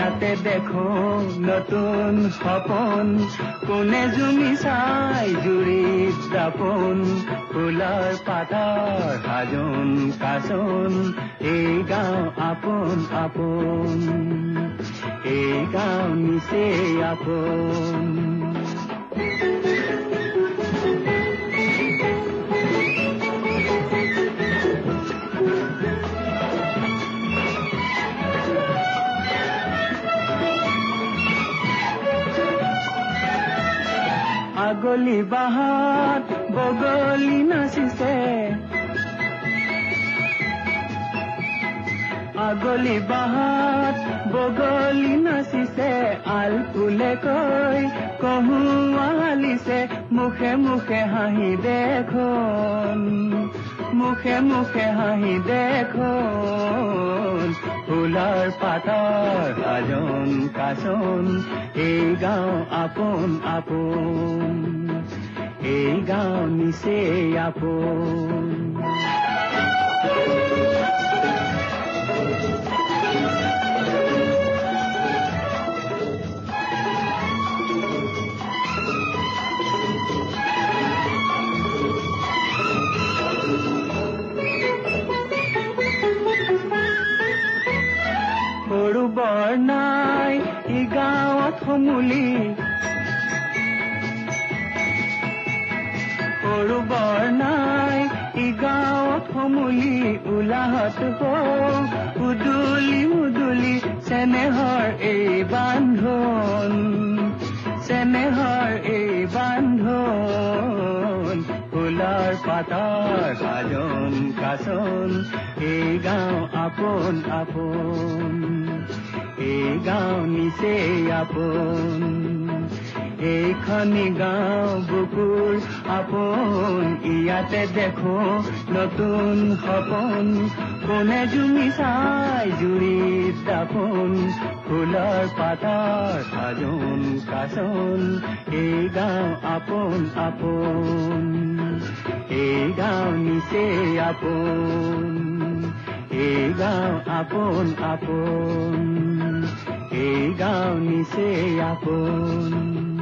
ইয়াতে দেখো নতুন সপোন কোনে জুমি চাই জুৰিত দাপোন ফুলৰ পাতৰ সাজোন কাচোন এই গাঁও আপোন আপোন এই গাঁও নিচেই আপোন আগলি বাহাত বগলি নাচিছে আগলি বাহাত বগলি নাচিছে আল ফুলে কৈ কহুৱালিছে মুখে মুখে হাঁহি দেখোন মুখে মুখে হাঁহি দেখোন ফুলৰ পাতৰ সাজোন কাচোন এই গাঁও আপোন আপোন এই গাঁও নিচেই আপোন সৰু বৰ নাই ই গাঁৱত সমূলি সৰু বৰ নাই ই গাঁৱত সমূলি উলাহত উদুলি মুদুলি চেনেহৰ এই বান্ধোন চেনেহৰ এই বান্ধোন ফুলৰ পাতৰ সাজোন কাচোন এই গাঁও আপোন আপোন এই গাঁও নিচেই আপোন এইখনি গাঁও বুকুৰ আপোন ইয়াতে দেখো নতুন সপোন কোনে জুমি চাই জুৰিত দাপোন ফুলৰ পাতৰ সাজোন কাচোন এই গাঁও আপোন আপোন এই গাঁও নিচেই আপোন এই গাঁও আপোন আপোন এই গাঁও নিচেই আপোন